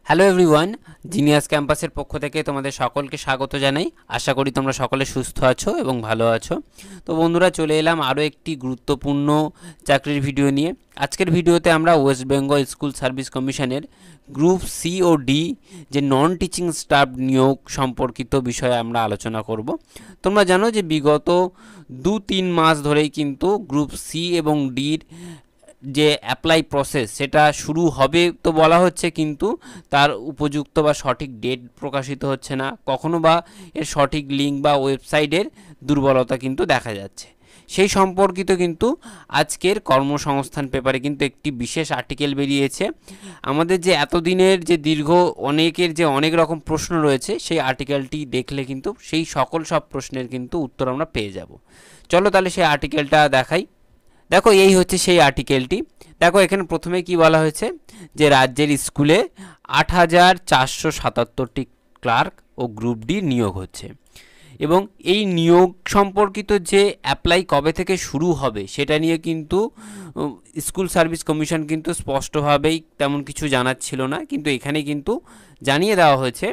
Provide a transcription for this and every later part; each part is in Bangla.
হ্যালো এভরিওয়ান, জিনিয়াস ক্যাম্পাসের পক্ষ থেকে তোমাদের সকলকে স্বাগত জানাই। আশা করি তোমরা সকলে সুস্থ আছো এবং ভালো আছো। তো বন্ধুরা, চলে এলাম আরও একটি গুরুত্বপূর্ণ চাকরির ভিডিও নিয়ে। আজকের ভিডিওতে আমরা ওয়েস্ট বেঙ্গল স্কুল সার্ভিস কমিশনের গ্রুপ সি ও ডি যে নন টিচিং স্টাফ নিয়োগ সম্পর্কিত বিষয়ে আমরা আলোচনা করব। তোমরা জানো যে বিগত 2-3 মাস ধরেই কিন্তু গ্রুপ সি এবং ডির যে অ্যাপ্লাই প্রসেস সেটা শুরু হবে তো বলা হচ্ছে, কিন্তু তার উপযুক্ত বা সঠিক ডেট প্রকাশিত হচ্ছে না, কখনো বা এর সঠিক লিঙ্ক বা ওয়েবসাইটের দুর্বলতা কিন্তু দেখা যাচ্ছে। সেই সম্পর্কিত কিন্তু আজকের কর্মসংস্থান পেপারে কিন্তু একটি বিশেষ আর্টিকেল বেরিয়েছে। আমাদের যে এতদিনের যে দীর্ঘ অনেকের যে অনেক রকম প্রশ্ন রয়েছে, সেই আর্টিকেলটি দেখলে কিন্তু সেই সব প্রশ্নের কিন্তু উত্তর আমরা পেয়ে যাব। চলো তাহলে সেই আর্টিকেলটা দেখাই। দেখো, এই হচ্ছে সেই আর্টিকেলটি। দেখো, এখানে প্রথমে কি বলা হয়েছে যে রাজ্যের স্কুলে ৮,৪৭৭টি ক্লার্ক ও গ্রুপ ডি নিয়োগ হচ্ছে, এবং এই নিয়োগ সম্পর্কিত যে অ্যাপ্লাই কবে থেকে শুরু হবে সেটা নিয়ে কিন্তু স্কুল সার্ভিস কমিশন কিন্তু স্পষ্টভাবেই তেমন কিছু জানাচ্ছিল না, কিন্তু এখানে কিন্তু জানিয়ে দেওয়া হয়েছে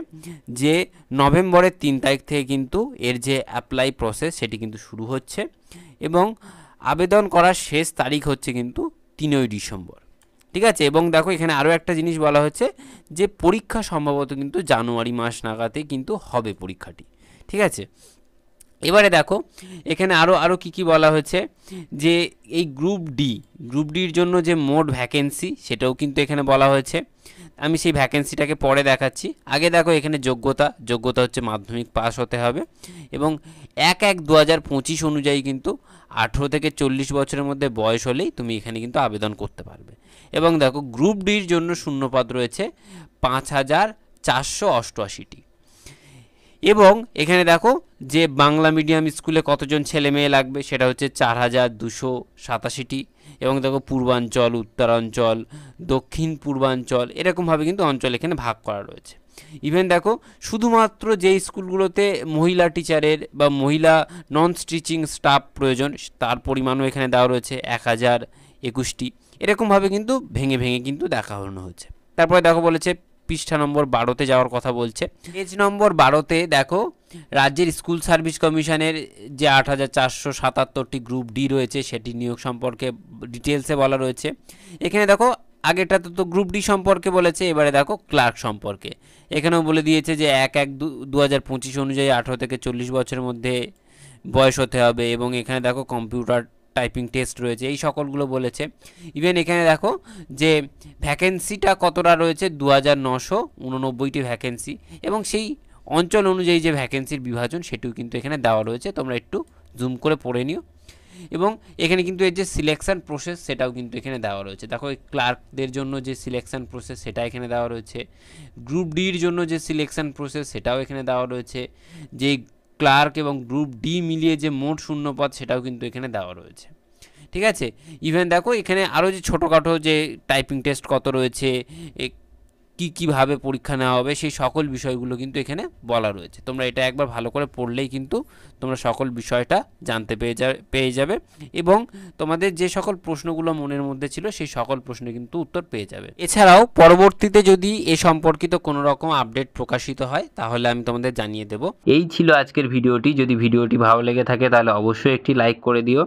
যে নভেম্বরের ৩ তারিখ থেকে কিন্তু এর যে অ্যাপ্লাই প্রসেস সেটি কিন্তু শুরু হচ্ছে, এবং আবেদন করার শেষ তারিখ হচ্ছে কিন্তু ৩ই ডিসেম্বর। ঠিক আছে, এবং দেখো এখানে আরও একটা জিনিস বলা হচ্ছে যে পরীক্ষা সম্ভবত কিন্তু জানুয়ারি মাস নাগাদে কিন্তু হবে পরীক্ষাটি। ঠিক আছে, এবারে দেখো এখানে আরও কী বলা হয়েছে যে এই গ্রুপ ডির জন্য যে মোট ভ্যাকেন্সি সেটাও কিন্তু এখানে বলা হয়েছে। আমি সেই ভ্যাকেন্সিটাকে পরে দেখাচ্ছি। আগে দেখো এখানে যোগ্যতা হচ্ছে মাধ্যমিক পাস হতে হবে, এবং ১/১/২০২৫ অনুযায়ী কিন্তু ১৮ থেকে ৪০ বছরের মধ্যে বয়স হলেই তুমি এখানে কিন্তু আবেদন করতে পারবে। এবং দেখো গ্রুপ ডির জন্য শূন্যপদ রয়েছে ৫,৪৮৮টি। এবং এখানে দেখো যে বাংলা মিডিয়াম স্কুলে কতজন ছেলে মেয়ে লাগবে সেটা হচ্ছে ৪,২৮৭টি। এবং দেখো পূর্বাঞ্চল, উত্তরাঞ্চল, দক্ষিণ পূর্বাঞ্চল এরকমভাবে কিন্তু অঞ্চল এখানে ভাগ করা রয়েছে। ইভেন দেখো শুধুমাত্র যে স্কুলগুলোতে মহিলা টিচারের বা মহিলা নন টিচিং স্টাফ প্রয়োজন তার পরিমাণও এখানে দেওয়া রয়েছে ১,০২১টি। এরকমভাবে কিন্তু ভেঙে কিন্তু দেখানো হচ্ছে। তারপরে দেখো বলেছে পৃষ্ঠা নম্বর ১২তে যাওয়ার কথা বলছে। পেজ নম্বর ১২তে দেখো রাজ্যের স্কুল সার্ভিস কমিশনের যে ৮,৪৭৭টি গ্রুপ ডি রয়েছে সেটি নিয়োগ সম্পর্কে ডিটেলসে বলা রয়েছে। এখানে দেখো আগেটাতে তো গ্রুপ ডি সম্পর্কে বলেছে, এবারে দেখো ক্লার্ক সম্পর্কে এখানেও বলে দিয়েছে যে ১/১/২০২৫ অনুযায়ী ১৮ থেকে ৪০ বছরের মধ্যে বয়স হতে হবে, এবং এখানে দেখো কম্পিউটার টাইপিং টেস্ট রয়েছে, এই সকলগুলো বলেছে। ইভেন এখানে দেখো যে ভ্যাকেন্সিটা কতটা রয়েছে ২,৯৮৯টি ভ্যাকেন্সি, এবং সেই অঞ্চল অনুযায়ী যে ভ্যাকেন্সির বিভাজন সেটিও কিন্তু এখানে দেওয়া রয়েছে, তোমরা একটু জুম করে পড়ে নিও। এবং এখানে কিন্তু এর যে সিলেকশান প্রসেস সেটাও কিন্তু এখানে দেওয়া রয়েছে। দেখো এই ক্লার্কদের জন্য যে সিলেকশান প্রসেস সেটা এখানে দেওয়া রয়েছে, গ্রুপ ডির জন্য যে সিলেকশান প্রসেস সেটাও এখানে দেওয়া রয়েছে, যে ক্লার্ক এবং গ্রুপ ডি মিলিয়ে যে মোট শূন্যপদ সেটাও কিন্তু এখানে দেওয়া রয়েছে। ঠিক আছে, ইভেন দেখো এখানে আরও যে ছোটোখাটো যে টাইপিং টেস্ট কত রয়েছে, কীভাবে পরীক্ষা নেওয়া হবে সেই সকল বিষয়গুলো কিন্তু এখানে বলা রয়েছে। তোমরা এটা একবার ভালো করে পড়লেই কিন্তু তোমরা সকল বিষয়টা জানতে পেয়ে যাবে, এবং তোমাদের যে সকল প্রশ্নগুলো মনের মধ্যে ছিল সেই সকল প্রশ্নের কিন্তু উত্তর পেয়ে যাবে। এছাড়াও পরবর্তীতে যদি এ সম্পর্কিত কোনো রকম আপডেট প্রকাশিত হয় তাহলে আমি তোমাদের জানিয়ে দেব। এই ছিল আজকের ভিডিওটি। যদি ভিডিওটি ভালো লেগে থাকে তাহলে অবশ্যই একটি লাইক করে দিও,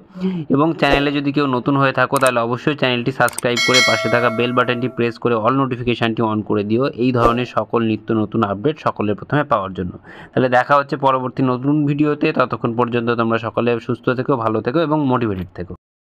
এবং চ্যানেলে যদি কেউ নতুন হয়ে থাকো তাহলে অবশ্যই চ্যানেলটি সাবস্ক্রাইব করে পাশে থাকা বেল বাটনটি প্রেস করে অল নোটিফিকেশানটি অন করে দিও এই ধরনের সকল নিত্য নতুন আপডেট সকলের প্রথমে পাওয়ার জন্য। তাহলে দেখা হচ্ছে পরবর্তী নতুন ভিডিওতে। ততক্ষণ পর্যন্ত তোমরা সকলে সুস্থ থেকো, ভালো থেকো এবং মোটিভেটেড থেকো।